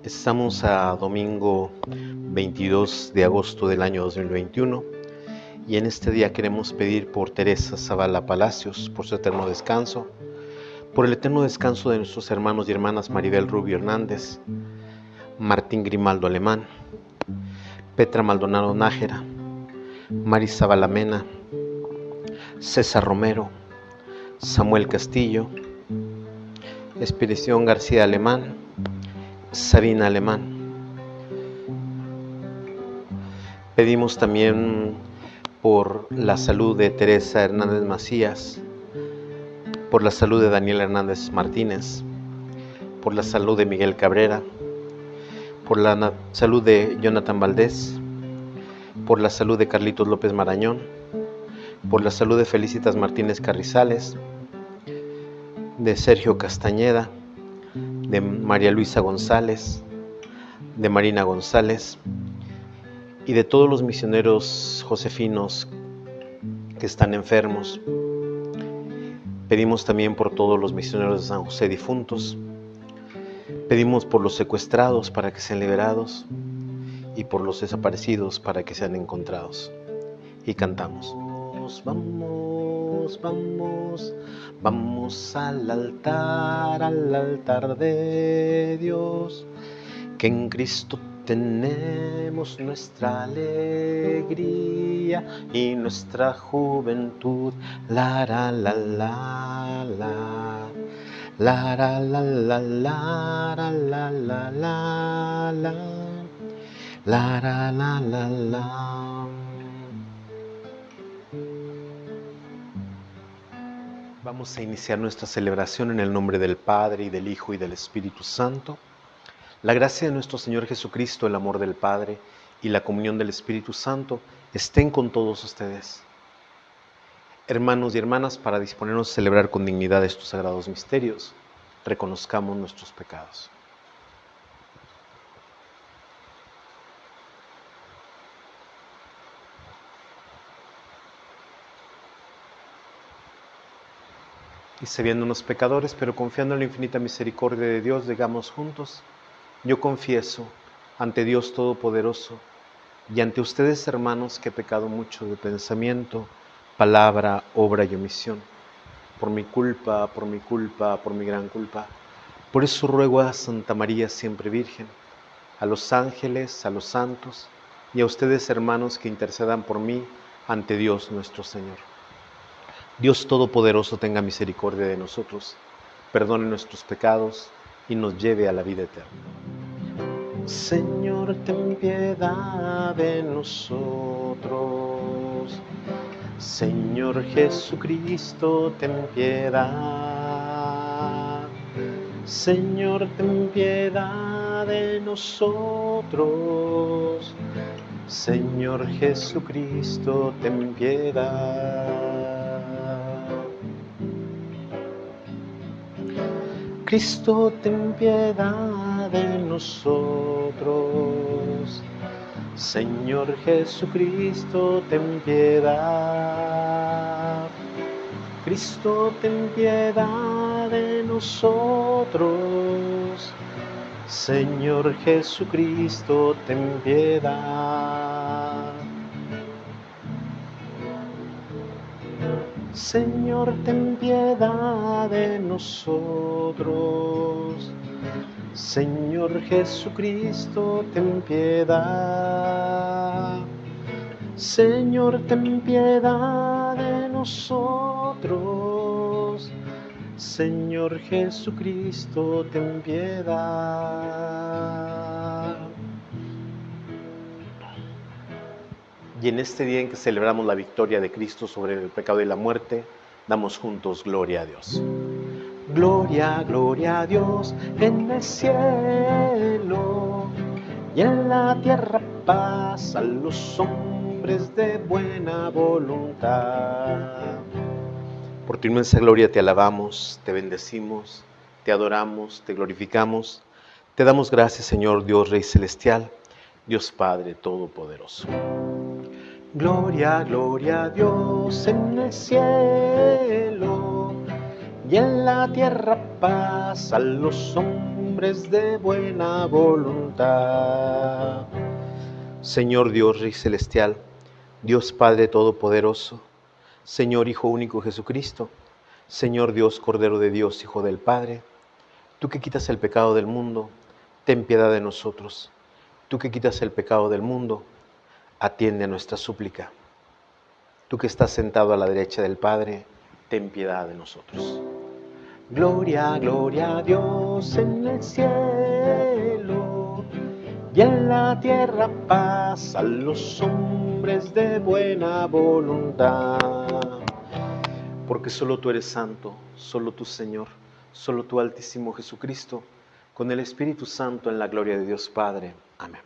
Estamos a domingo 22 de agosto del año 2021 y en este día queremos pedir por Teresa Zavala Palacios, por su eterno descanso, por el eterno descanso de nuestros hermanos y hermanas Maribel Rubio Hernández, Martín Grimaldo Alemán, Petra Maldonado Nájera, Mari Zavala Mena, César Romero, Samuel Castillo, Expedición García Alemán, Sabina Alemán. Pedimos también por la salud de Teresa Hernández Macías, por la salud de Daniel Hernández Martínez, por la salud de Miguel Cabrera, por la salud de Jonathan Valdés, por la salud de Carlitos López Marañón, por la salud de Felicitas Martínez Carrizales, de Sergio Castañeda, de María Luisa González, de Marina González y de todos los misioneros josefinos que están enfermos. Pedimos también por todos los misioneros de San José difuntos. Pedimos por los secuestrados para que sean liberados y por los desaparecidos para que sean encontrados. Y cantamos. Vamos, vamos, vamos al altar de Dios, que en Cristo tenemos nuestra alegría y nuestra juventud. La la la la la, la la la la la la la la la, la la la la la. Vamos a iniciar nuestra celebración en el nombre del Padre, y del Hijo, y del Espíritu Santo. La gracia de nuestro Señor Jesucristo, el amor del Padre y la comunión del Espíritu Santo estén con todos ustedes. Hermanos y hermanas, para disponernos a celebrar con dignidad estos sagrados misterios, reconozcamos nuestros pecados. Y sabiéndonos pecadores, pero confiando en la infinita misericordia de Dios, digamos juntos: yo confieso ante Dios Todopoderoso y ante ustedes, hermanos, que he pecado mucho de pensamiento, palabra, obra y omisión, por mi culpa, por mi gran culpa. Por eso ruego a Santa María siempre Virgen, a los ángeles, a los santos y a ustedes, hermanos, que intercedan por mí ante Dios nuestro Señor. Dios Todopoderoso tenga misericordia de nosotros, perdone nuestros pecados y nos lleve a la vida eterna. Señor, ten piedad de nosotros. Señor Jesucristo, ten piedad. Señor, ten piedad de nosotros. Señor Jesucristo, ten piedad. Cristo, ten piedad de nosotros. Señor Jesucristo, ten piedad. Cristo, ten piedad de nosotros. Señor Jesucristo, ten piedad. Señor, ten piedad de nosotros. Señor Jesucristo, ten piedad. Señor, ten piedad de nosotros. Señor Jesucristo, ten piedad. Y en este día en que celebramos la victoria de Cristo sobre el pecado y la muerte, damos juntos gloria a Dios. Gloria, gloria a Dios en el cielo, y en la tierra paz a los hombres de buena voluntad. Por tu inmensa gloria te alabamos, te bendecimos, te adoramos, te glorificamos. Te damos gracias, Señor Dios Rey Celestial, Dios Padre Todopoderoso. Gloria, gloria a Dios en el cielo, y en la tierra paz a los hombres hombres de buena voluntad. Señor Dios Rey Celestial, Dios Padre Todopoderoso, Señor Hijo Único Jesucristo, Señor Dios Cordero de Dios, Hijo del Padre, tú que quitas el pecado del mundo, ten piedad de nosotros. Tú que quitas el pecado del mundo, atiende a nuestra súplica. Tú que estás sentado a la derecha del Padre, ten piedad de nosotros. Gloria, gloria a Dios en el cielo, y en la tierra paz a los hombres de buena voluntad. Porque solo tú eres santo, solo tú Señor, solo tú Altísimo Jesucristo, con el Espíritu Santo en la gloria de Dios Padre. Amén.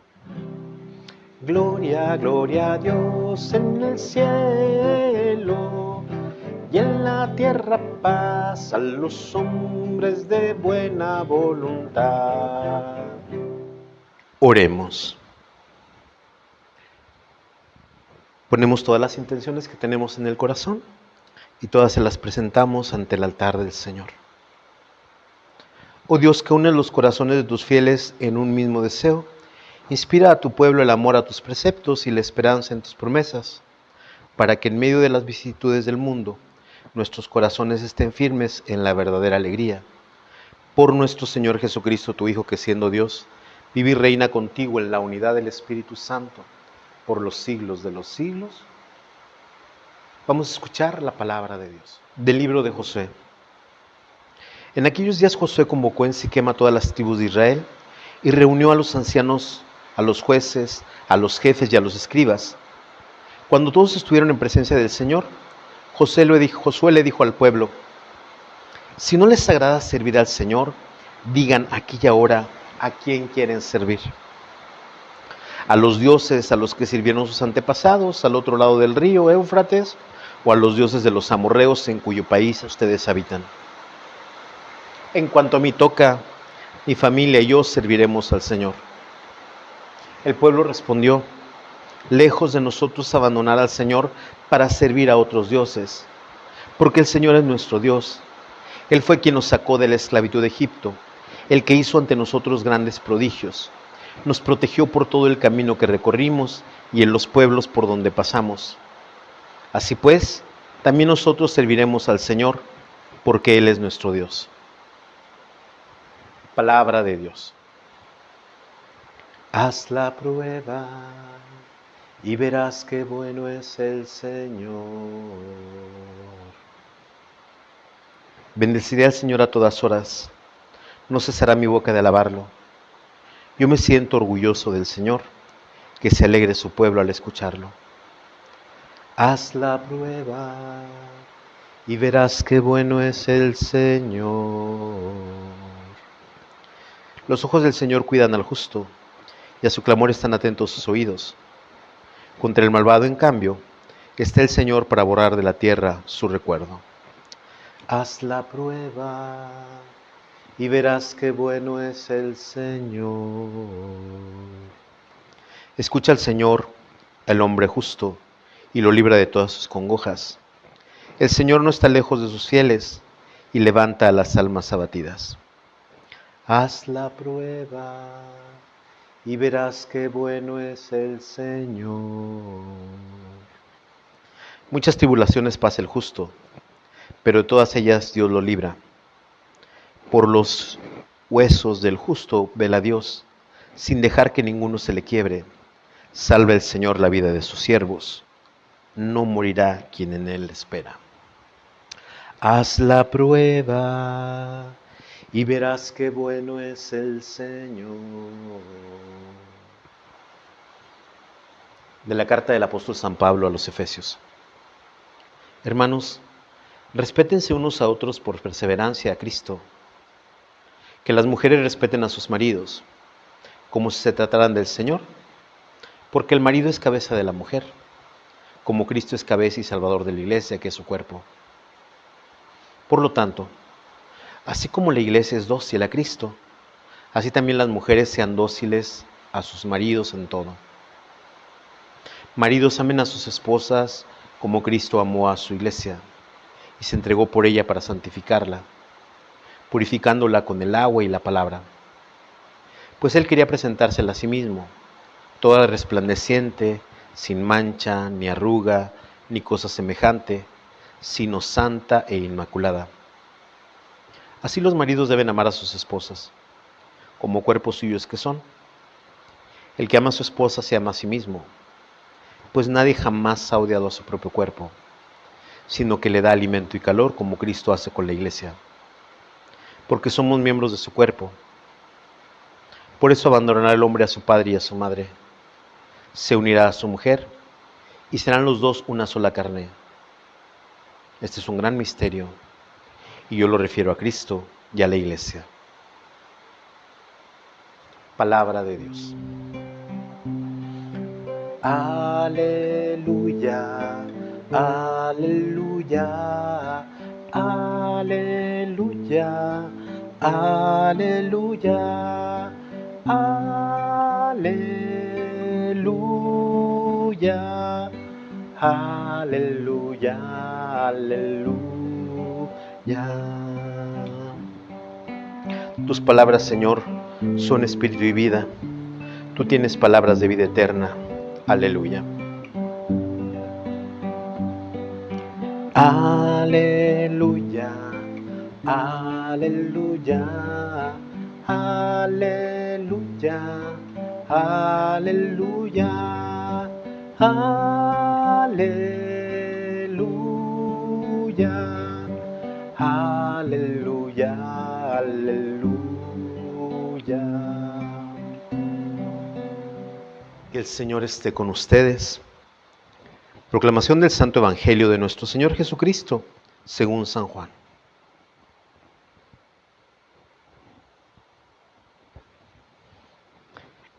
Gloria, gloria a Dios en el cielo, y en la tierra paz a los hombres de buena voluntad. Oremos. Ponemos todas las intenciones que tenemos en el corazón y todas se las presentamos ante el altar del Señor. Oh Dios, que unes los corazones de tus fieles en un mismo deseo, inspira a tu pueblo el amor a tus preceptos y la esperanza en tus promesas, para que en medio de las vicisitudes del mundo, nuestros corazones estén firmes en la verdadera alegría. Por nuestro Señor Jesucristo, tu Hijo, que siendo Dios, vive y reina contigo en la unidad del Espíritu Santo, por los siglos de los siglos. Vamos a escuchar la palabra de Dios. Del libro de Josué. En aquellos días Josué convocó en Siquem a todas las tribus de Israel y reunió a los ancianos, a los jueces, a los jefes y a los escribas. Cuando todos estuvieron en presencia del Señor, Josué le dijo al pueblo: si no les agrada servir al Señor, digan aquí y ahora a quién quieren servir. A los dioses a los que sirvieron sus antepasados al otro lado del río Éufrates, o a los dioses de los amorreos en cuyo país ustedes habitan. En cuanto a mí toca, mi familia y yo serviremos al Señor. El pueblo respondió: lejos de nosotros abandonar al Señor para servir a otros dioses, porque el Señor es nuestro Dios. Él fue quien nos sacó de la esclavitud de Egipto, el que hizo ante nosotros grandes prodigios. Nos protegió por todo el camino que recorrimos y en los pueblos por donde pasamos. Así pues, también nosotros serviremos al Señor, porque Él es nuestro Dios. Palabra de Dios. Haz la prueba y verás qué bueno es el Señor. Bendeciré al Señor a todas horas, no cesará mi boca de alabarlo. Yo me siento orgulloso del Señor, que se alegre su pueblo al escucharlo. Haz la prueba y verás qué bueno es el Señor. Los ojos del Señor cuidan al justo, y a su clamor están atentos sus oídos. Contra el malvado, en cambio, está el Señor para borrar de la tierra su recuerdo. Haz la prueba y verás qué bueno es el Señor. Escucha al Señor, el hombre justo, y lo libra de todas sus congojas. El Señor no está lejos de sus fieles y levanta a las almas abatidas. Haz la prueba y verás qué bueno es el Señor. Muchas tribulaciones pasa el justo, pero de todas ellas Dios lo libra. Por los huesos del justo vela Dios, sin dejar que ninguno se le quiebre. Salva el Señor la vida de sus siervos, no morirá quien en él espera. Haz la prueba y verás qué bueno es el Señor. De la carta del apóstol San Pablo a los Efesios. Hermanos, respétense unos a otros por perseverancia a Cristo. Que las mujeres respeten a sus maridos, como si se trataran del Señor, porque el marido es cabeza de la mujer, como Cristo es cabeza y salvador de la iglesia, que es su cuerpo. Por lo tanto, así como la iglesia es dócil a Cristo, así también las mujeres sean dóciles a sus maridos en todo. Maridos, amen a sus esposas como Cristo amó a su iglesia y se entregó por ella para santificarla, purificándola con el agua y la palabra, pues él quería presentársela a sí mismo, toda resplandeciente, sin mancha, ni arruga, ni cosa semejante, sino santa e inmaculada. Así los maridos deben amar a sus esposas, como cuerpos suyos que son. El que ama a su esposa se ama a sí mismo, pues nadie jamás ha odiado a su propio cuerpo, sino que le da alimento y calor como Cristo hace con la iglesia, porque somos miembros de su cuerpo. Por eso abandonará el hombre a su padre y a su madre, se unirá a su mujer y serán los dos una sola carne. Este es un gran misterio y yo lo refiero a Cristo y a la iglesia. Palabra de Dios. Aleluya, aleluya, aleluya, aleluya, aleluya, aleluya, aleluya. Tus palabras, Señor, son espíritu y vida. Tú tienes palabras de vida eterna. Aleluya. Aleluya, aleluya, aleluya, aleluya, aleluya, aleluya, aleluya. Que el Señor esté con ustedes. Proclamación del Santo Evangelio de nuestro Señor Jesucristo, según San Juan.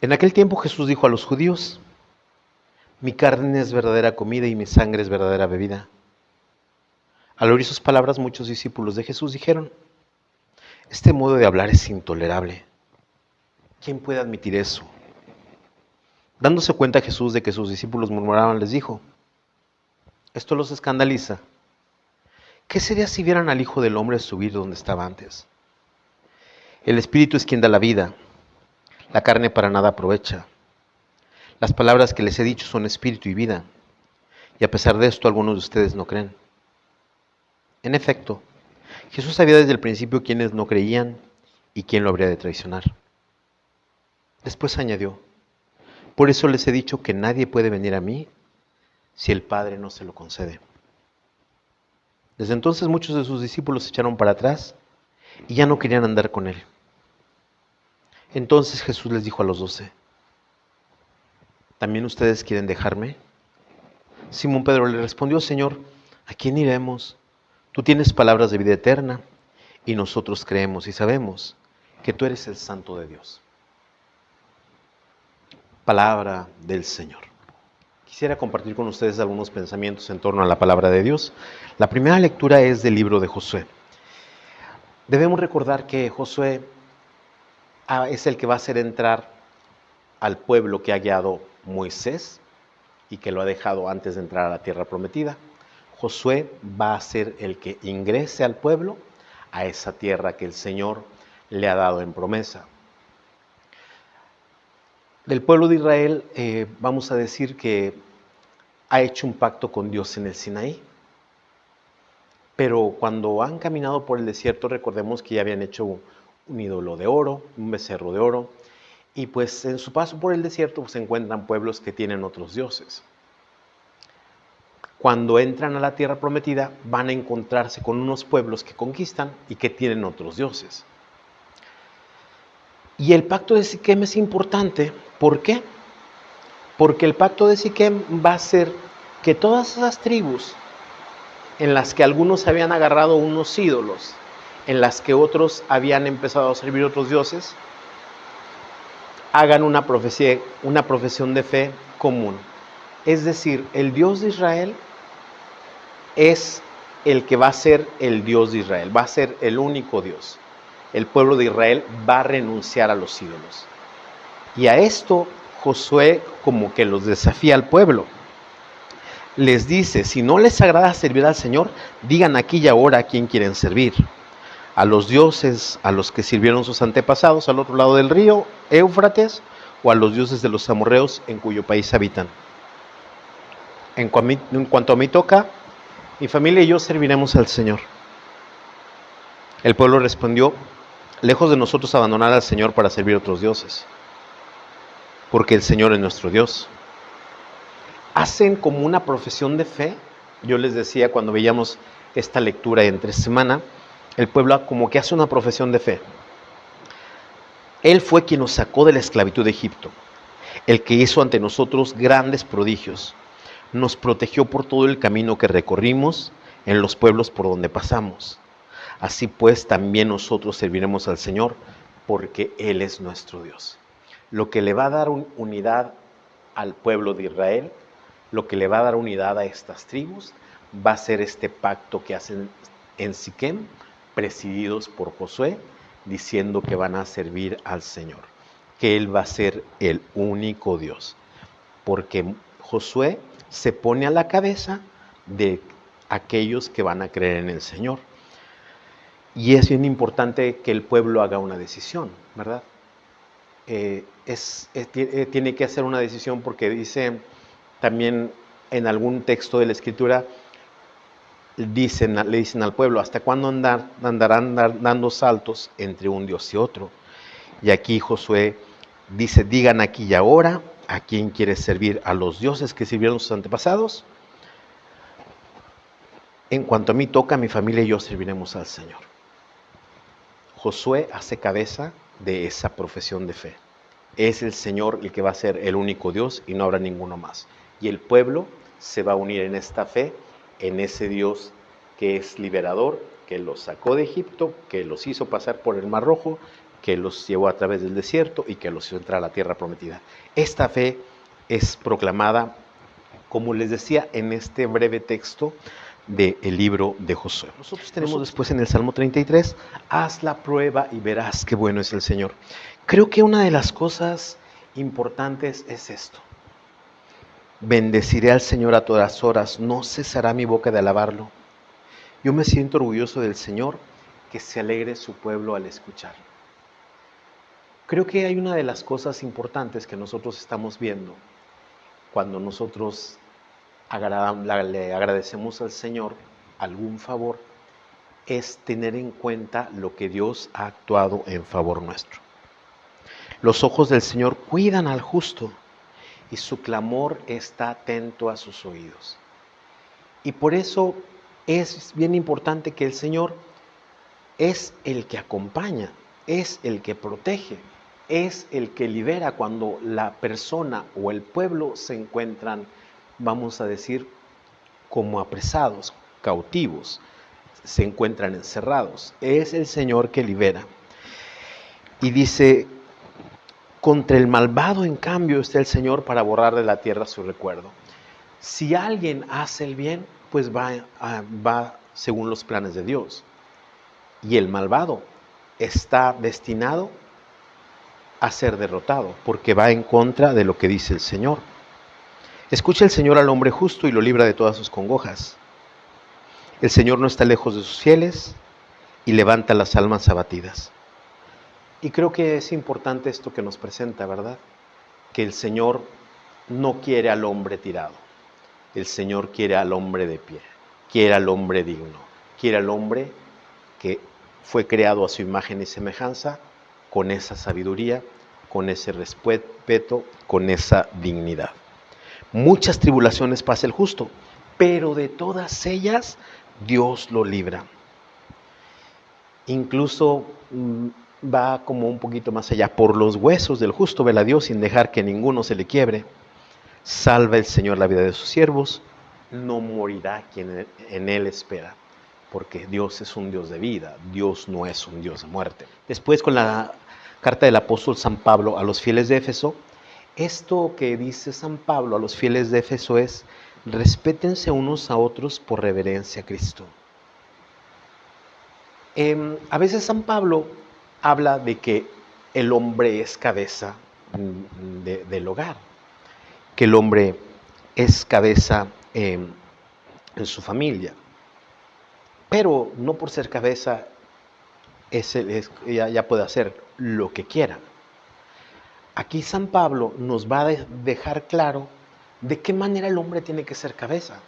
En aquel tiempo Jesús dijo a los judíos: mi carne es verdadera comida y mi sangre es verdadera bebida. Al oír sus palabras, muchos discípulos de Jesús dijeron: este modo de hablar es intolerable. ¿Quién puede admitir eso? Dándose cuenta Jesús de que sus discípulos murmuraban, les dijo: esto los escandaliza. ¿Qué sería si vieran al Hijo del Hombre subir donde estaba antes? El Espíritu es quien da la vida, la carne para nada aprovecha. Las palabras que les he dicho son espíritu y vida, y a pesar de esto algunos de ustedes no creen. En efecto, Jesús sabía desde el principio quiénes no creían y quién lo habría de traicionar. Después añadió: por eso les he dicho que nadie puede venir a mí si el Padre no se lo concede. Desde entonces muchos de sus discípulos se echaron para atrás y ya no querían andar con él. Entonces Jesús les dijo a los 12: ¿también ustedes quieren dejarme? Simón Pedro le respondió: Señor, ¿a quién iremos? Tú tienes palabras de vida eterna y nosotros creemos y sabemos que tú eres el Santo de Dios. Palabra del Señor. Quisiera compartir con ustedes algunos pensamientos en torno a la palabra de Dios. La primera lectura es del libro de Josué. Debemos recordar que Josué es el que va a hacer entrar al pueblo que ha guiado Moisés y que lo ha dejado antes de entrar a la tierra prometida. Josué va a ser el que ingrese al pueblo a esa tierra que el Señor le ha dado en promesa. Del pueblo de Israel vamos a decir que ha hecho un pacto con Dios en el Sinaí. Pero cuando han caminado por el desierto, recordemos que ya habían hecho un ídolo de oro, un becerro de oro. Y pues en su paso por el desierto se encuentran pueblos que tienen otros dioses. Cuando entran a la tierra prometida van a encontrarse con unos pueblos que conquistan y que tienen otros dioses. Y el pacto de Siquem es importante. ¿Por qué? Porque el pacto de Siquem va a ser que todas esas tribus en las que algunos habían agarrado unos ídolos, en las que otros habían empezado a servir otros dioses, hagan una profesión de fe común. Es decir, el Dios de Israel es el que va a ser el Dios de Israel, va a ser el único Dios. El pueblo de Israel va a renunciar a los ídolos. Y a esto Josué como que los desafía al pueblo. Les dice: si no les agrada servir al Señor, digan aquí y ahora a quién quieren servir. A los dioses a los que sirvieron sus antepasados al otro lado del río, Éufrates o a los dioses de los amorreos en cuyo país habitan. En cuanto a mí toca, mi familia y yo serviremos al Señor. El pueblo respondió: lejos de nosotros abandonar al Señor para servir a otros dioses, porque el Señor es nuestro Dios. Hacen como una profesión de fe. Yo les decía cuando veíamos esta lectura entre semana, el pueblo como que hace una profesión de fe. Él fue quien nos sacó de la esclavitud de Egipto, el que hizo ante nosotros grandes prodigios. Nos protegió por todo el camino que recorrimos, en los pueblos por donde pasamos. Así pues, también nosotros serviremos al Señor, porque Él es nuestro Dios. Lo que le va a dar unidad al pueblo de Israel, lo que le va a dar unidad a estas tribus, va a ser este pacto que hacen en Siquem, presididos por Josué, diciendo que van a servir al Señor, que Él va a ser el único Dios, porque Josué se pone a la cabeza de aquellos que van a creer en el Señor. Y es bien importante que el pueblo haga una decisión, ¿verdad? Tiene que hacer una decisión porque dice también en algún texto de la Escritura, le dicen al pueblo: ¿hasta cuándo andarán dando saltos entre un Dios y otro? Y aquí Josué dice: digan aquí y ahora, ¿a quién quiere servir? ¿A los dioses que sirvieron sus antepasados? En cuanto a mí toca, mi familia y yo serviremos al Señor. Josué hace cabeza de esa profesión de fe. Es el Señor el que va a ser el único Dios y no habrá ninguno más. Y el pueblo se va a unir en esta fe, en ese Dios que es liberador, que los sacó de Egipto, que los hizo pasar por el Mar Rojo, que los llevó a través del desierto y que los hizo entrar a la tierra prometida. Esta fe es proclamada, como les decía, en este breve texto del libro de Josué. Nosotros tenemos después en el Salmo 33, haz la prueba y verás qué bueno es el Señor. Creo que una de las cosas importantes es esto: bendeciré al Señor a todas horas, no cesará mi boca de alabarlo. Yo me siento orgulloso del Señor, que se alegre su pueblo al escuchar. Creo que hay una de las cosas importantes que nosotros estamos viendo cuando nosotros le agradecemos al Señor algún favor, es tener en cuenta lo que Dios ha actuado en favor nuestro. Los ojos del Señor cuidan al justo y su clamor está atento a sus oídos. Y por eso es bien importante que el Señor es el que acompaña, es el que protege, es el que libera cuando la persona o el pueblo se encuentran, vamos a decir, como apresados, cautivos, se encuentran encerrados. Es el Señor que libera. Y dice: contra el malvado, en cambio, está el Señor para borrar de la tierra su recuerdo. Si alguien hace el bien, pues va según los planes de Dios. Y el malvado está destinado a ser derrotado, porque va en contra de lo que dice el Señor. Escucha el Señor al hombre justo y lo libra de todas sus congojas. El Señor no está lejos de sus fieles y levanta las almas abatidas. Y creo que es importante esto que nos presenta, ¿verdad? Que el Señor no quiere al hombre tirado. El Señor quiere al hombre de pie, quiere al hombre digno, quiere al hombre que fue creado a su imagen y semejanza, con esa sabiduría, con ese respeto, con esa dignidad. Muchas tribulaciones pasa el justo, pero de todas ellas Dios lo libra. Incluso va como un poquito más allá. Por los huesos del justo vela Dios, sin dejar que ninguno se le quiebre. Salva el Señor la vida de sus siervos, no morirá quien en él espera, porque Dios es un Dios de vida, Dios no es un Dios de muerte. Después, con la carta del apóstol San Pablo a los fieles de Éfeso, esto que dice San Pablo a los fieles de Éfeso es: respétense unos a otros por reverencia a Cristo. A veces San Pablo habla de que el hombre es cabeza del hogar, que el hombre es cabeza en su familia, pero no por ser cabeza ya puede hacer lo que quiera. aquí San Pablo nos va a dejar claro de qué manera el hombre tiene que ser cabeza.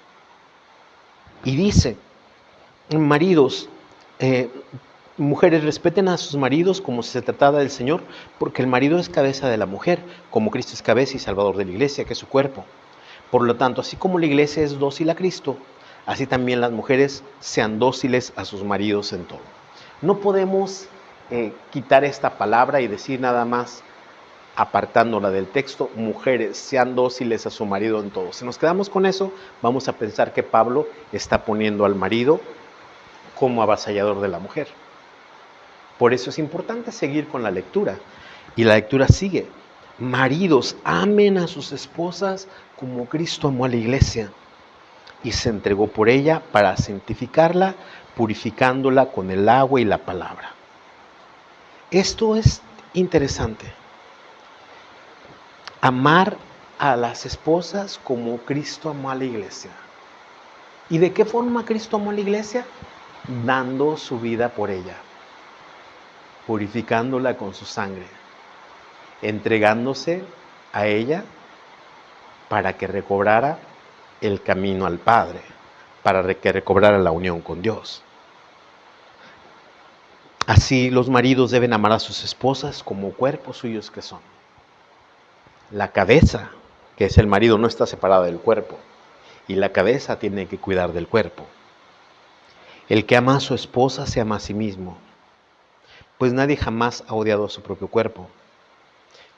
Y dice, maridos, mujeres, respeten a sus maridos como si se tratara del Señor, porque el marido es cabeza de la mujer, como Cristo es cabeza y salvador de la iglesia, que es su cuerpo. Por lo tanto, así como la iglesia es dócil a Cristo, así también las mujeres sean dóciles a sus maridos en todo. No podemos quitar esta palabra y decir nada más, apartándola del texto, mujeres sean dóciles a su marido en todo. Si nos quedamos con eso, vamos a pensar que Pablo está poniendo al marido como avasallador de la mujer. Por eso es importante seguir con la lectura. Y la lectura sigue. Maridos, amen a sus esposas como Cristo amó a la iglesia y se entregó por ella para santificarla, purificándola con el agua y la palabra. Esto es interesante. Amar a las esposas como Cristo amó a la iglesia. ¿Y de qué forma Cristo amó a la iglesia? Dando su vida por ella, purificándola con su sangre, entregándose a ella para que recobrara el camino al Padre, para que recobrara la unión con Dios. Así los maridos deben amar a sus esposas como cuerpos suyos que son. La cabeza, que es el marido, no está separada del cuerpo, y la cabeza tiene que cuidar del cuerpo. El que ama a su esposa se ama a sí mismo, pues nadie jamás ha odiado a su propio cuerpo,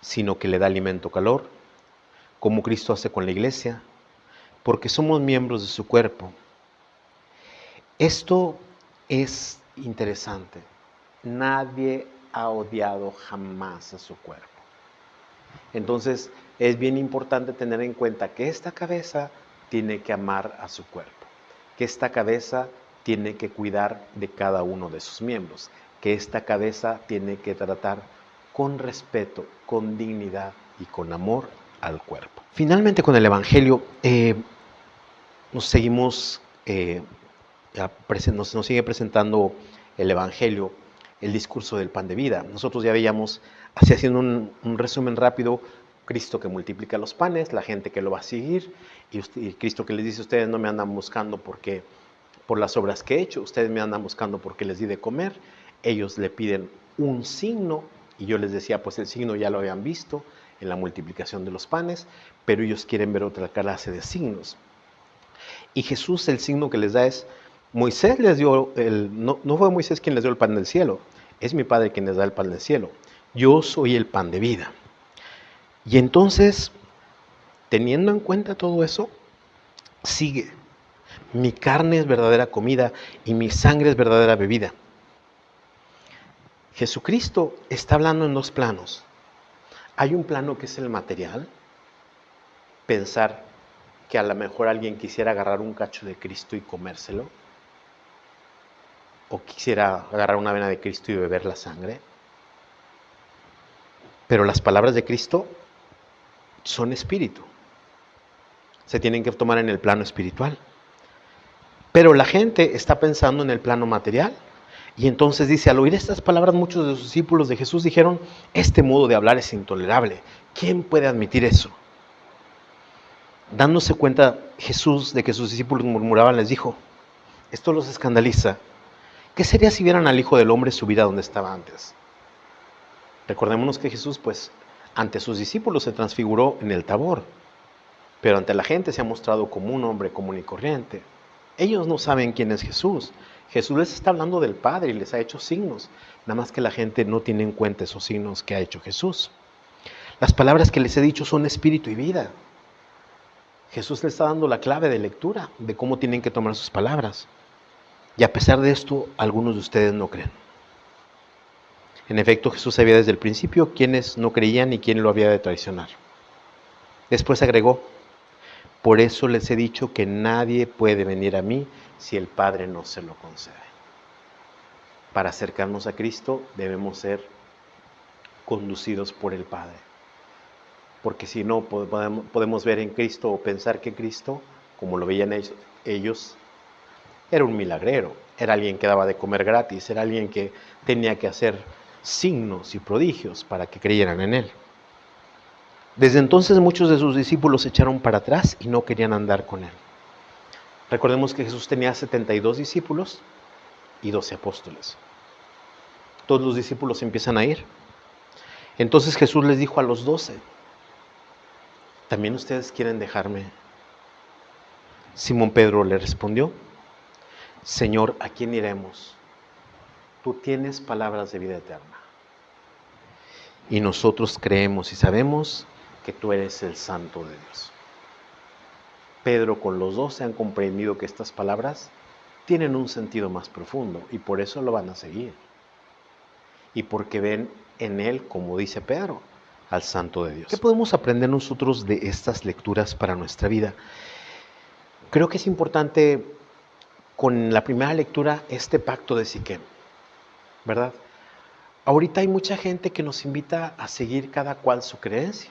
sino que le da alimento, calor, como Cristo hace con la iglesia, porque somos miembros de su cuerpo. Esto es interesante. Nadie ha odiado jamás a su cuerpo. Entonces, es bien importante tener en cuenta que esta cabeza tiene que amar a su cuerpo, que esta cabeza tiene que cuidar de cada uno de sus miembros, que esta cabeza tiene que tratar con respeto, con dignidad y con amor al cuerpo. Finalmente, con el Evangelio, nos sigue presentando el Evangelio, el discurso del pan de vida. Nosotros ya veíamos, así haciendo un resumen rápido, Cristo que multiplica los panes, la gente que lo va a seguir, y Cristo que les dice, ustedes no me andan buscando porque por las obras que he hecho, ustedes me andan buscando porque les di de comer. Ellos le piden un signo, y yo les decía, pues el signo ya lo habían visto en la multiplicación de los panes, pero ellos quieren ver otra clase de signos. Y Jesús, el signo que les da es, Moisés les dio, no fue Moisés quien les dio el pan del cielo, es mi Padre quien les da el pan del cielo. Yo soy el pan de vida. Y entonces, teniendo en cuenta todo eso, sigue. Mi carne es verdadera comida y mi sangre es verdadera bebida. Jesucristo está hablando en dos planos. Hay un plano que es el material, pensar que a lo mejor alguien quisiera agarrar un cacho de Cristo y comérselo, o quisiera agarrar una vena de Cristo y beber la sangre. Pero las palabras de Cristo son espíritu. Se tienen que tomar en el plano espiritual. Pero la gente está pensando en el plano material. Y entonces dice, al oír estas palabras, muchos de los discípulos de Jesús dijeron, este modo de hablar es intolerable. ¿Quién puede admitir eso? Dándose cuenta Jesús de que sus discípulos murmuraban, les dijo, esto los escandaliza. ¿Qué sería si vieran al Hijo del Hombre subir a donde estaba antes? Recordémonos que Jesús, pues, ante sus discípulos se transfiguró en el Tabor, pero ante la gente se ha mostrado como un hombre común y corriente. Ellos no saben quién es Jesús. Jesús les está hablando del Padre y les ha hecho signos, nada más que la gente no tiene en cuenta esos signos que ha hecho Jesús. Las palabras que les he dicho son espíritu y vida. Jesús les está dando la clave de lectura de cómo tienen que tomar sus palabras. Y a pesar de esto, algunos de ustedes no creen. En efecto, Jesús sabía desde el principio quiénes no creían y quién lo había de traicionar. Después agregó, por eso les he dicho que nadie puede venir a mí si el Padre no se lo concede. Para acercarnos a Cristo debemos ser conducidos por el Padre. Porque si no, podemos ver en Cristo o pensar que Cristo, como lo veían ellos, era un milagrero, era alguien que daba de comer gratis, era alguien que tenía que hacer signos y prodigios para que creyeran en Él. Desde entonces muchos de sus discípulos se echaron para atrás y no querían andar con él. Recordemos que Jesús tenía 72 discípulos y 12 apóstoles. Todos los discípulos empiezan a ir. Entonces Jesús les dijo a los 12, ¿también ustedes quieren dejarme? Simón Pedro le respondió, Señor, ¿a quién iremos? Tú tienes palabras de vida eterna. Y nosotros creemos y sabemos que tú eres el Santo de Dios. Pedro con los 12 han comprendido que estas palabras tienen un sentido más profundo y por eso lo van a seguir. Y porque ven en él, como dice Pedro, al Santo de Dios. ¿Qué podemos aprender nosotros de estas lecturas para nuestra vida? Creo que es importante con la primera lectura este pacto de Siquem, ¿verdad? Ahorita hay mucha gente que nos invita a seguir cada cual su creencia.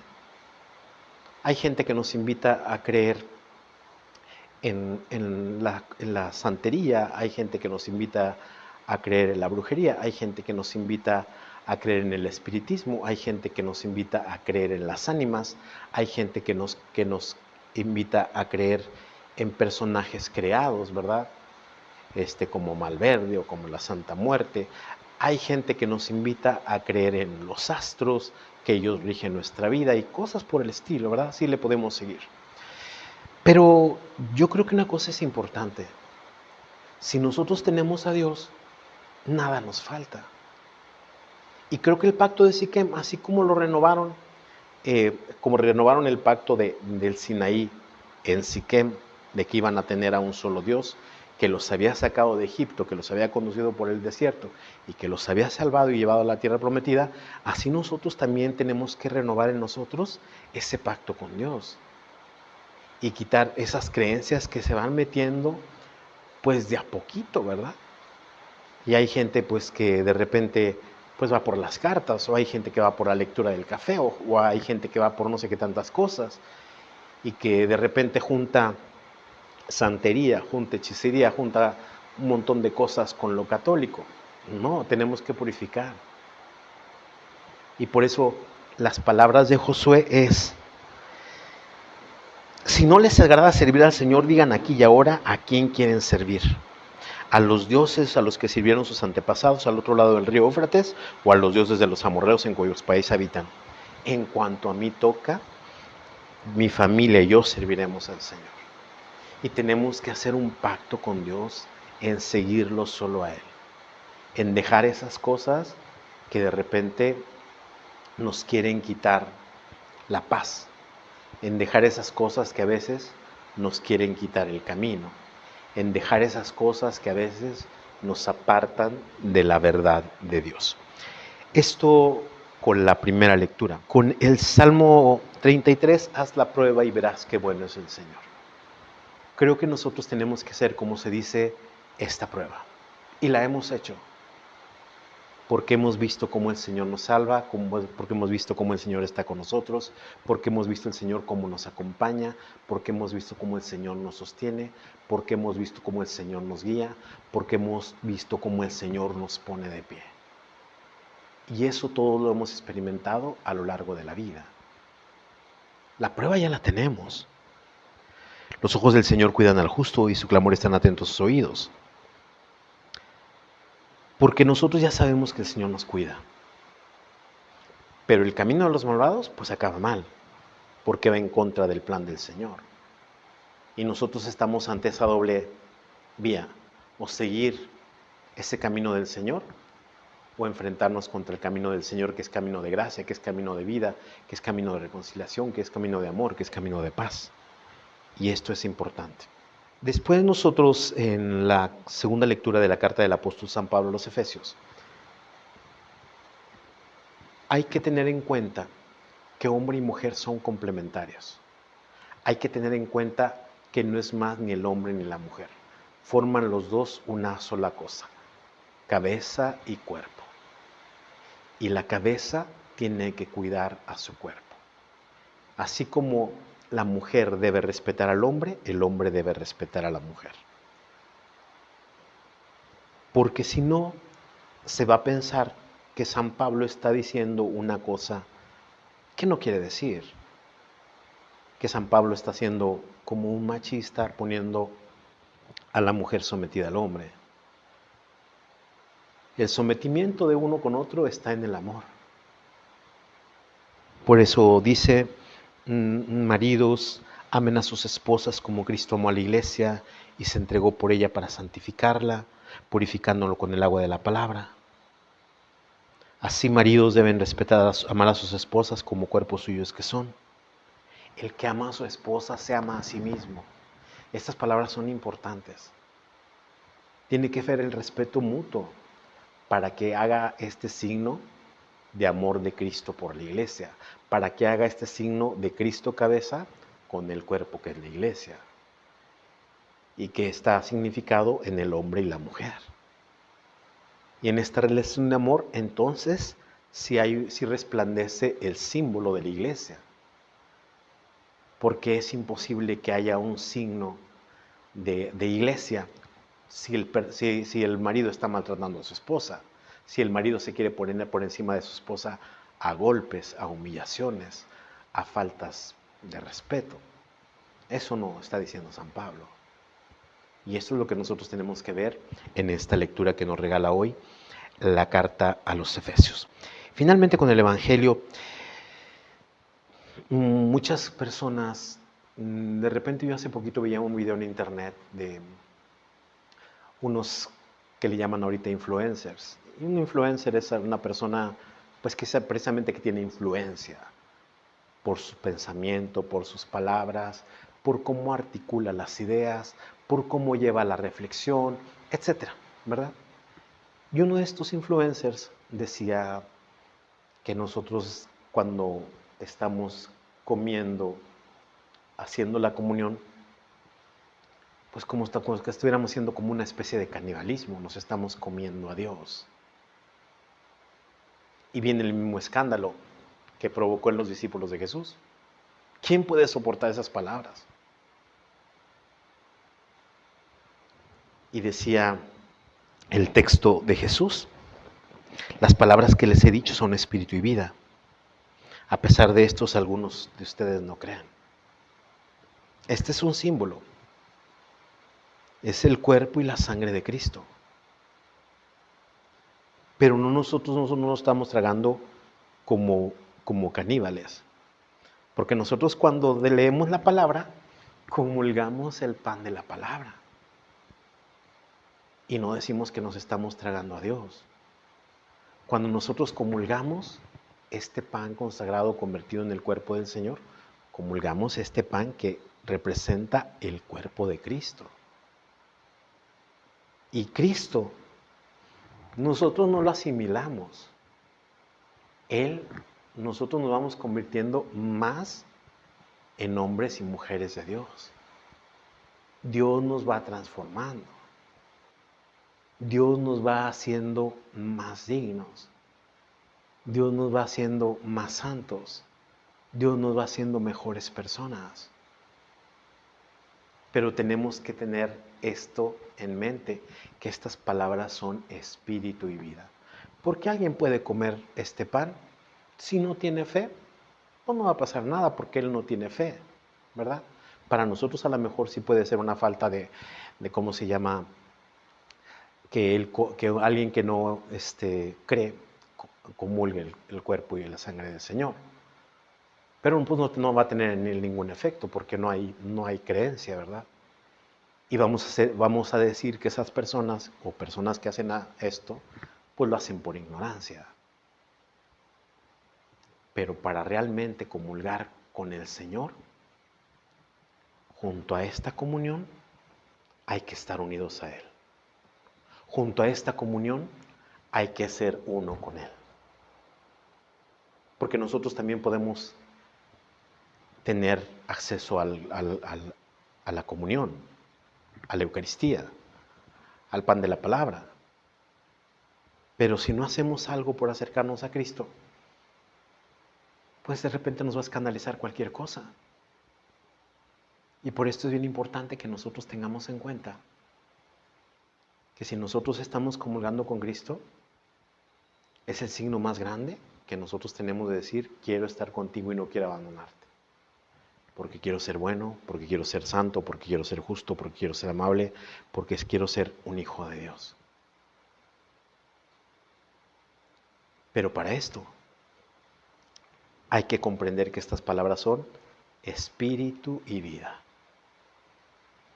Hay gente que nos invita a creer en la santería, hay gente que nos invita a creer en la brujería, hay gente que nos invita a creer en el espiritismo, hay gente que nos invita a creer en las ánimas, hay gente que nos invita a creer en personajes creados, ¿verdad? Como Malverde o como la Santa Muerte. Hay gente que nos invita a creer en los astros, que ellos rigen nuestra vida y cosas por el estilo, ¿verdad? Sí le podemos seguir. Pero yo creo que una cosa es importante. Si nosotros tenemos a Dios, nada nos falta. Y creo que el pacto de Siquem, así como lo renovaron, como renovaron el pacto del Sinaí en Siquem, de que iban a tener a un solo Dios, que los había sacado de Egipto, que los había conducido por el desierto y que los había salvado y llevado a la tierra prometida, así nosotros también tenemos que renovar en nosotros ese pacto con Dios y quitar esas creencias que se van metiendo pues de a poquito, ¿verdad? Y hay gente pues que de repente pues va por las cartas, o hay gente que va por la lectura del café, o hay gente que va por no sé qué tantas cosas, y que de repente junta santería, junta hechicería, junta un montón de cosas con lo católico. No, tenemos que purificar. Y por eso las palabras de Josué es, si no les agrada servir al Señor, digan aquí y ahora a quién quieren servir. A los dioses a los que sirvieron sus antepasados al otro lado del río Éufrates, o a los dioses de los amorreos en cuyos países habitan. En cuanto a mí toca, mi familia y yo serviremos al Señor. Y tenemos que hacer un pacto con Dios en seguirlo solo a Él, en dejar esas cosas que de repente nos quieren quitar la paz, en dejar esas cosas que a veces nos quieren quitar el camino, en dejar esas cosas que a veces nos apartan de la verdad de Dios. Esto con la primera lectura. Con el Salmo 33, haz la prueba y verás qué bueno es el Señor. Creo que nosotros tenemos que hacer, como se dice, esta prueba. Y la hemos hecho. Porque hemos visto cómo el Señor nos salva, porque hemos visto cómo el Señor está con nosotros, porque hemos visto el Señor cómo nos acompaña, porque hemos visto cómo el Señor nos sostiene, porque hemos visto cómo el Señor nos guía, porque hemos visto cómo el Señor nos pone de pie. Y eso todo lo hemos experimentado a lo largo de la vida. La prueba ya la tenemos. Los ojos del Señor cuidan al justo y su clamor están atentos a sus oídos. Porque nosotros ya sabemos que el Señor nos cuida. Pero el camino de los malvados pues acaba mal, porque va en contra del plan del Señor. Y nosotros estamos ante esa doble vía, o seguir ese camino del Señor, o enfrentarnos contra el camino del Señor, que es camino de gracia, que es camino de vida, que es camino de reconciliación, que es camino de amor, que es camino de paz. Y esto es importante. Después nosotros, en la segunda lectura de la carta del apóstol San Pablo a los Efesios, hay que tener en cuenta que hombre y mujer son complementarios. Hay que tener en cuenta que no es más ni el hombre ni la mujer. Forman los dos una sola cosa, cabeza y cuerpo. Y la cabeza tiene que cuidar a su cuerpo. Así como la mujer debe respetar al hombre, el hombre debe respetar a la mujer. Porque si no, se va a pensar que San Pablo está diciendo una cosa que no quiere decir. que San Pablo está haciendo como un machista, poniendo a la mujer sometida al hombre. El sometimiento de uno con otro está en el amor. Por eso dice, maridos, amen a sus esposas como Cristo amó a la iglesia y se entregó por ella para santificarla, purificándolo con el agua de la palabra. Así maridos deben respetar, amar a sus esposas como cuerpos suyos que son. El que ama a su esposa se ama a sí mismo. Estas palabras son importantes. Tiene que haber el respeto mutuo para que haga este signo de amor de Cristo por la iglesia, para que haga este signo de Cristo cabeza con el cuerpo que es la iglesia, y que está significado en el hombre y la mujer. Y en esta relación de amor, entonces, sí resplandece el símbolo de la iglesia, porque es imposible que haya un signo de iglesia si el marido está maltratando a su esposa, si el marido se quiere poner por encima de su esposa a golpes, a humillaciones, a faltas de respeto. Eso no está diciendo San Pablo. Y eso es lo que nosotros tenemos que ver en esta lectura que nos regala hoy la carta a los Efesios. Finalmente, con el Evangelio, muchas personas, de repente yo hace poquito veía un video en internet de unos que le llaman ahorita influencers. Y un influencer es una persona pues que precisamente que tiene influencia por su pensamiento, por sus palabras, por cómo articula las ideas, por cómo lleva la reflexión, etcétera, ¿verdad? Y uno de estos influencers decía que nosotros cuando estamos comiendo, haciendo la comunión, pues como que estuviéramos haciendo como una especie de canibalismo, nos estamos comiendo a Dios. Y viene el mismo escándalo que provocó en los discípulos de Jesús. ¿Quién puede soportar esas palabras? Y decía el texto de Jesús, las palabras que les he dicho son espíritu y vida. A pesar de estos, algunos de ustedes no crean. Este es un símbolo. Es el cuerpo y la sangre de Cristo. Pero nosotros no nos estamos tragando como caníbales. Porque nosotros cuando leemos la palabra, comulgamos el pan de la palabra. Y no decimos que nos estamos tragando a Dios. Cuando nosotros comulgamos este pan consagrado convertido en el cuerpo del Señor, comulgamos este pan que representa el cuerpo de Cristo. Y Cristo, nosotros no lo asimilamos. Nosotros nos vamos convirtiendo más en hombres y mujeres de Dios. Dios nos va transformando. Dios nos va haciendo más dignos. Dios nos va haciendo más santos. Dios nos va haciendo mejores personas. Pero tenemos que tener esto en mente, que estas palabras son espíritu y vida. ¿Por qué alguien puede comer este pan si no tiene fe? Pues no va a pasar nada porque él no tiene fe, ¿verdad? Para nosotros a lo mejor sí puede ser una falta de ¿cómo se llama? Que alguien que no cree comulgue el cuerpo y la sangre del Señor. Pero pues no va a tener ningún efecto porque no hay creencia, ¿verdad? Y vamos a decir que esas personas o personas que hacen esto, pues lo hacen por ignorancia. Pero para realmente comulgar con el Señor, junto a esta comunión, hay que estar unidos a Él. Junto a esta comunión, hay que ser uno con Él. Porque nosotros también podemos tener acceso a la comunión, a la Eucaristía, al pan de la palabra. Pero si no hacemos algo por acercarnos a Cristo, pues de repente nos va a escandalizar cualquier cosa. Y por esto es bien importante que nosotros tengamos en cuenta que si nosotros estamos comulgando con Cristo, es el signo más grande que nosotros tenemos de decir, quiero estar contigo y no quiero abandonarte. porque quiero ser bueno, porque quiero ser santo, porque quiero ser justo, porque quiero ser amable, porque quiero ser un hijo de Dios. Pero para esto hay que comprender que estas palabras son espíritu y vida.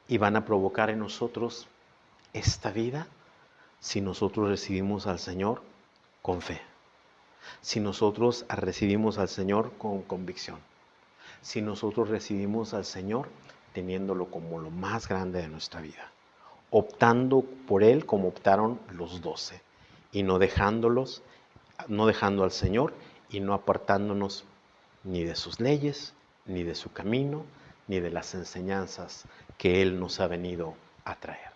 Y van a provocar en nosotros esta vida si nosotros recibimos al Señor con fe. Si nosotros recibimos al Señor con convicción. Si nosotros recibimos al Señor teniéndolo como lo más grande de nuestra vida. Optando por Él como optaron los 12. Y no dejando al Señor y no apartándonos ni de sus leyes, ni de su camino, ni de las enseñanzas que Él nos ha venido a traer.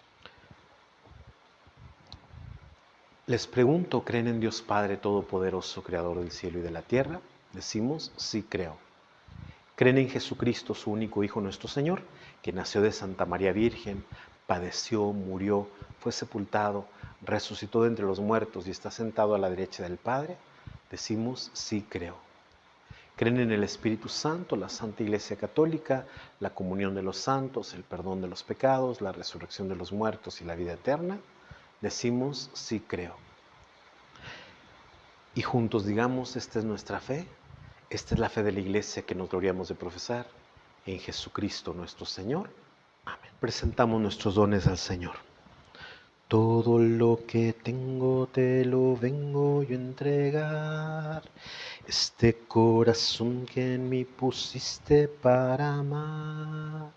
Les pregunto, ¿creen en Dios Padre Todopoderoso, Creador del cielo y de la tierra? Decimos, sí creo. ¿Creen en Jesucristo, su único Hijo, nuestro Señor, que nació de Santa María Virgen, padeció, murió, fue sepultado, resucitó de entre los muertos y está sentado a la derecha del Padre? Decimos, sí creo. ¿Creen en el Espíritu Santo, la Santa Iglesia Católica, la comunión de los santos, el perdón de los pecados, la resurrección de los muertos y la vida eterna? Decimos, sí creo. Y juntos digamos, esta es nuestra fe, esta es la fe de la Iglesia que nos gloriamos de profesar, en Jesucristo nuestro Señor. Amén. Presentamos nuestros dones al Señor. Todo lo que tengo te lo vengo yo a entregar, este corazón que en mí pusiste para amar.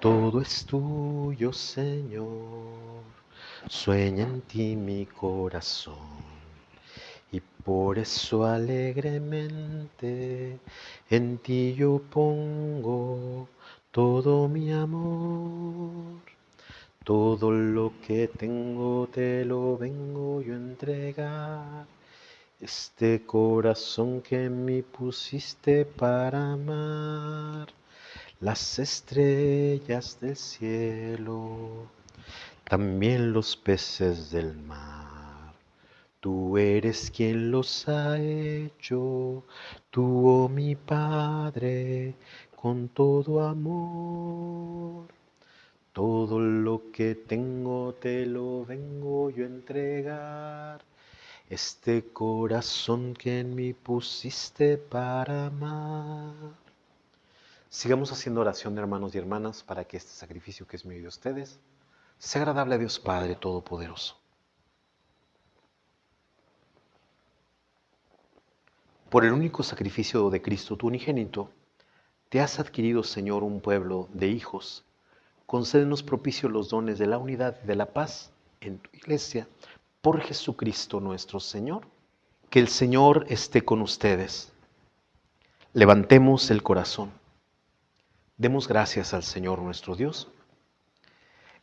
Todo es tuyo, Señor, sueña en ti mi corazón, y por eso alegremente en ti yo pongo todo mi amor. Todo lo que tengo te lo vengo yo a entregar, este corazón que en mí pusiste para amar. Las estrellas del cielo, también los peces del mar. Tú eres quien los ha hecho, tú, oh mi Padre, con todo amor. Todo lo que tengo te lo vengo yo a entregar, este corazón que en mí pusiste para amar. Sigamos haciendo oración, hermanos y hermanas, para que este sacrificio que es mío y de ustedes sea agradable a Dios Padre Todopoderoso. Por el único sacrificio de Cristo, tu unigénito, te has adquirido, Señor, un pueblo de hijos. Concédenos propicio los dones de la unidad y de la paz en tu iglesia, por Jesucristo nuestro Señor. Que el Señor esté con ustedes. Levantemos el corazón. Demos gracias al Señor nuestro Dios.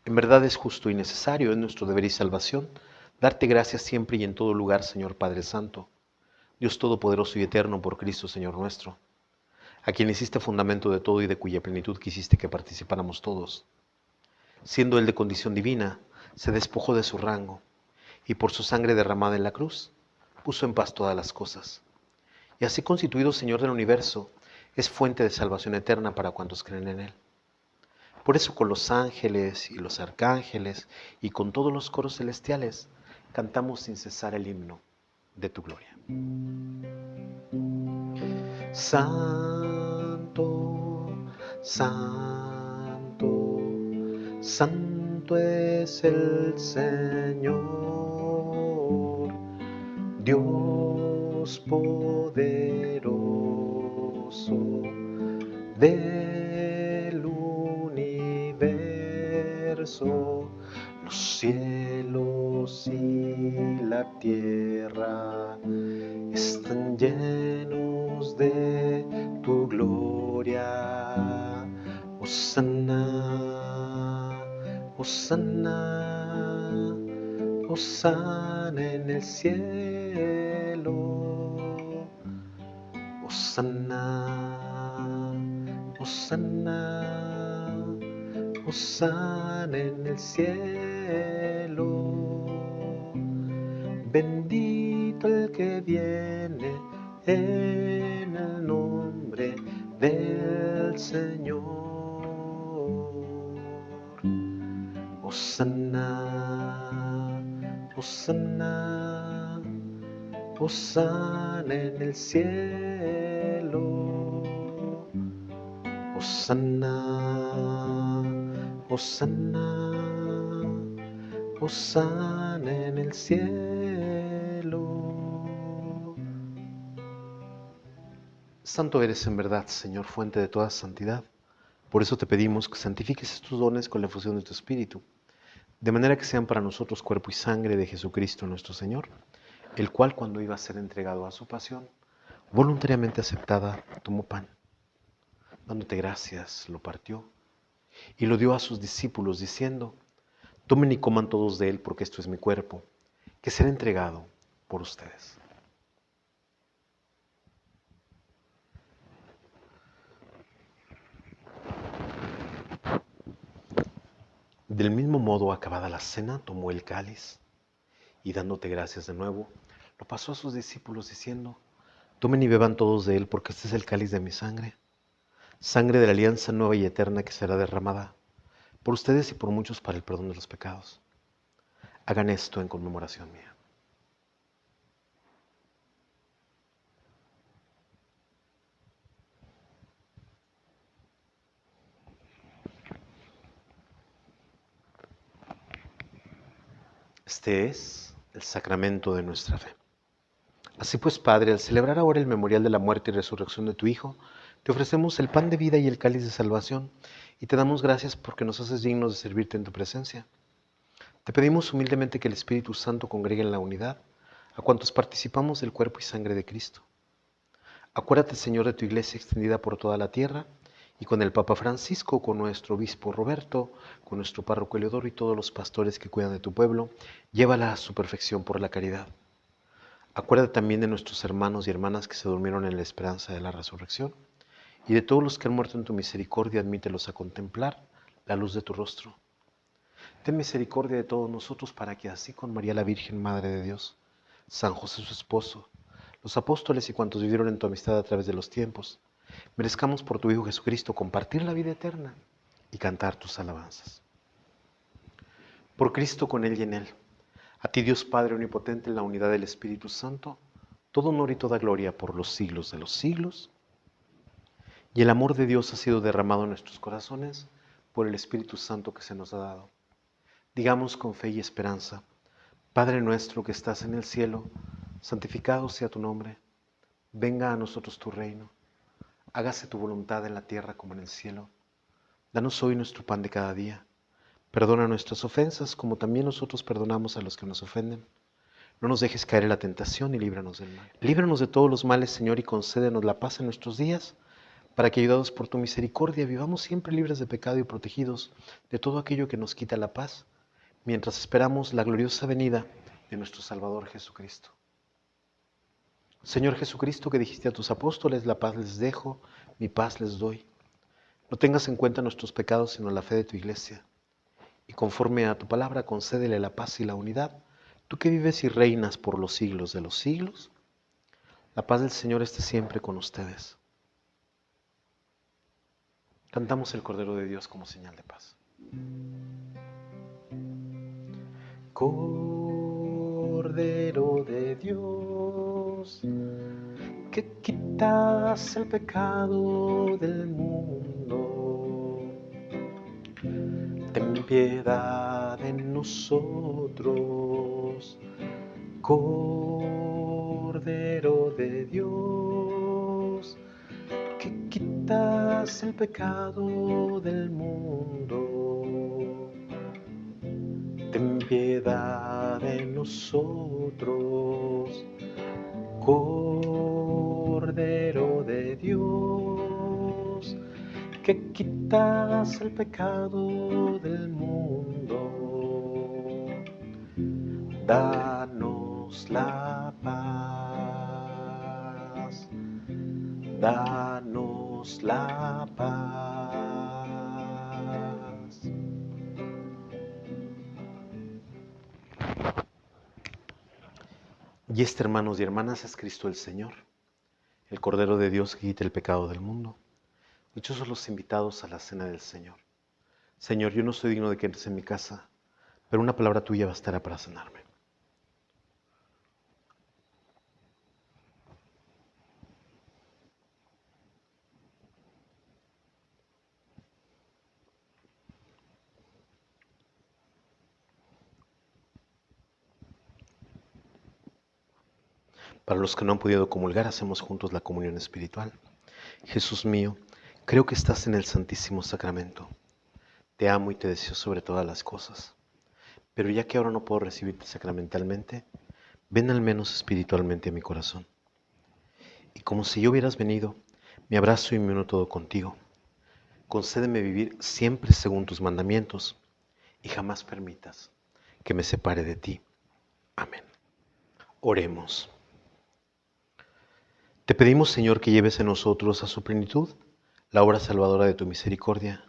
En verdad es justo y necesario, es nuestro deber y salvación, darte gracias siempre y en todo lugar, Señor Padre Santo, Dios Todopoderoso y Eterno, por Cristo, Señor nuestro, a quien hiciste fundamento de todo y de cuya plenitud quisiste que participáramos todos. Siendo Él de condición divina, se despojó de su rango, y por su sangre derramada en la cruz, puso en paz todas las cosas. Y así constituido Señor del universo, es fuente de salvación eterna para cuantos creen en Él. Por eso con los ángeles y los arcángeles y con todos los coros celestiales cantamos sin cesar el himno de tu gloria. Santo, santo, santo es el Señor, Dios poderoso del universo. Los cielos y la tierra están llenos de tu gloria. Hosana, hosana, hosana en el cielo. Hosana, hosana, hosana en el cielo. Bendito el que viene en el nombre del al Señor. Hosana, Hosana, Hosana en el cielo. Hosana, Hosana, Hosana en el cielo. Santo eres en verdad, Señor, fuente de toda santidad. Por eso te pedimos que santifiques estos dones con la efusión de tu Espíritu, de manera que sean para nosotros cuerpo y sangre de Jesucristo nuestro Señor, el cual cuando iba a ser entregado a su pasión, voluntariamente aceptada, tomó pan. Dándote gracias, lo partió y lo dio a sus discípulos, diciendo: tomen y coman todos de él, porque esto es mi cuerpo, que será entregado por ustedes. Del mismo modo, acabada la cena, tomó el cáliz y dándote gracias de nuevo, lo pasó a sus discípulos diciendo: tomen y beban todos de él, porque este es el cáliz de mi sangre, sangre de la alianza nueva y eterna que será derramada por ustedes y por muchos para el perdón de los pecados. Hagan esto en conmemoración mía. Este es el sacramento de nuestra fe. Así pues, Padre, al celebrar ahora el memorial de la muerte y resurrección de tu Hijo, te ofrecemos el pan de vida y el cáliz de salvación, y te damos gracias porque nos haces dignos de servirte en tu presencia. Te pedimos humildemente que el Espíritu Santo congregue en la unidad a cuantos participamos del cuerpo y sangre de Cristo. Acuérdate, Señor, de tu iglesia extendida por toda la tierra, y con el Papa Francisco, con nuestro obispo Roberto, con nuestro párroco Eleodoro y todos los pastores que cuidan de tu pueblo, llévala a su perfección por la caridad. Acuérdate también de nuestros hermanos y hermanas que se durmieron en la esperanza de la resurrección, y de todos los que han muerto en tu misericordia, admítelos a contemplar la luz de tu rostro. Ten misericordia de todos nosotros, para que así con María la Virgen, Madre de Dios, San José su esposo, los apóstoles y cuantos vivieron en tu amistad a través de los tiempos, merezcamos por tu Hijo Jesucristo compartir la vida eterna y cantar tus alabanzas. Por Cristo, con Él y en Él, a ti Dios Padre Omnipotente, en la unidad del Espíritu Santo, todo honor y toda gloria por los siglos de los siglos. Y el amor de Dios ha sido derramado en nuestros corazones por el Espíritu Santo que se nos ha dado. Digamos con fe y esperanza: Padre nuestro que estás en el cielo, santificado sea tu nombre. Venga a nosotros tu reino. Hágase tu voluntad en la tierra como en el cielo. Danos hoy nuestro pan de cada día. Perdona nuestras ofensas, como también nosotros perdonamos a los que nos ofenden. No nos dejes caer en la tentación y líbranos del mal. Líbranos de todos los males, Señor, y concédenos la paz en nuestros días, para que, ayudados por tu misericordia, vivamos siempre libres de pecado y protegidos de todo aquello que nos quita la paz, mientras esperamos la gloriosa venida de nuestro Salvador Jesucristo. Señor Jesucristo, que dijiste a tus apóstoles: la paz les dejo, mi paz les doy. No tengas en cuenta nuestros pecados, sino la fe de tu iglesia. Y conforme a tu palabra, concédele la paz y la unidad, tú que vives y reinas por los siglos de los siglos. La paz del Señor esté siempre con ustedes. Cantamos el Cordero de Dios como señal de paz. Cordero de Dios, que quitas el pecado del mundo, ten piedad de nosotros. Cordero de Dios, que quitas el pecado del mundo, ten piedad de nosotros. Cordero de Dios, que quitas el pecado del mundo, danos la paz, danos la paz. Y este, hermanos y hermanas, es Cristo el Señor, el Cordero de Dios que quita el pecado del mundo. Dichosos los invitados a la cena del Señor. Señor, yo no soy digno de que entres en mi casa, pero una palabra tuya bastará para sanarme. Para los que no han podido comulgar, hacemos juntos la comunión espiritual. Jesús mío, creo que estás en el Santísimo Sacramento. Te amo y te deseo sobre todas las cosas. Pero ya que ahora no puedo recibirte sacramentalmente, ven al menos espiritualmente a mi corazón. Y como si yo hubieras venido, me abrazo y me uno todo contigo. Concédeme vivir siempre según tus mandamientos y jamás permitas que me separe de ti. Amén. Oremos. Te pedimos, Señor, que lleves en nosotros a su plenitud la obra salvadora de tu misericordia.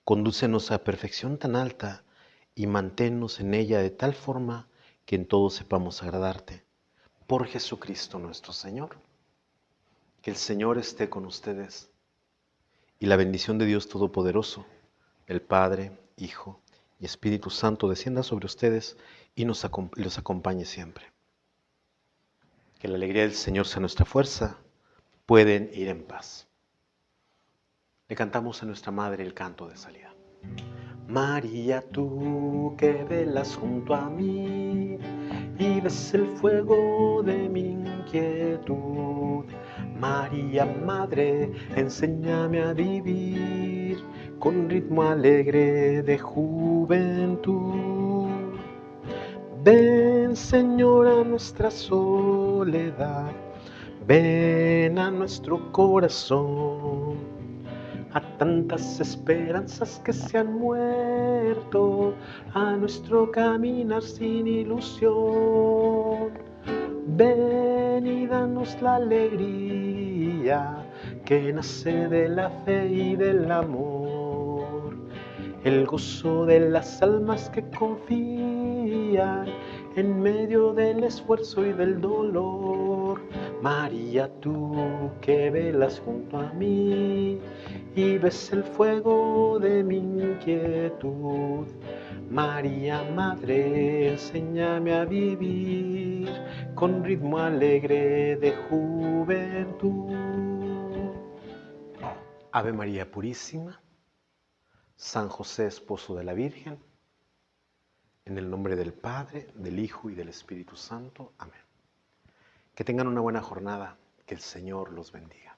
Condúcenos a perfección tan alta y manténnos en ella de tal forma que en todo sepamos agradarte. Por Jesucristo nuestro Señor. Que el Señor esté con ustedes y la bendición de Dios Todopoderoso, el Padre, Hijo y Espíritu Santo descienda sobre ustedes y los acompañe siempre. Que la alegría del Señor sea nuestra fuerza. Pueden ir en paz. Le cantamos a nuestra Madre el canto de salida. María, tú que velas junto a mí y ves el fuego de mi inquietud. María, Madre, enséñame a vivir con ritmo alegre de juventud. Ven, Señor, a nuestra soledad, ven a nuestro corazón, a tantas esperanzas que se han muerto, a nuestro caminar sin ilusión. Ven y danos la alegría que nace de la fe y del amor, el gozo de las almas que confían en medio del esfuerzo y del dolor. María, tú que velas junto a mí y ves el fuego de mi inquietud. María, Madre, enséñame a vivir con ritmo alegre de juventud. Ave María Purísima, San José, esposo de la Virgen, en el nombre del Padre, del Hijo y del Espíritu Santo. Amén. Que tengan una buena jornada, que el Señor los bendiga.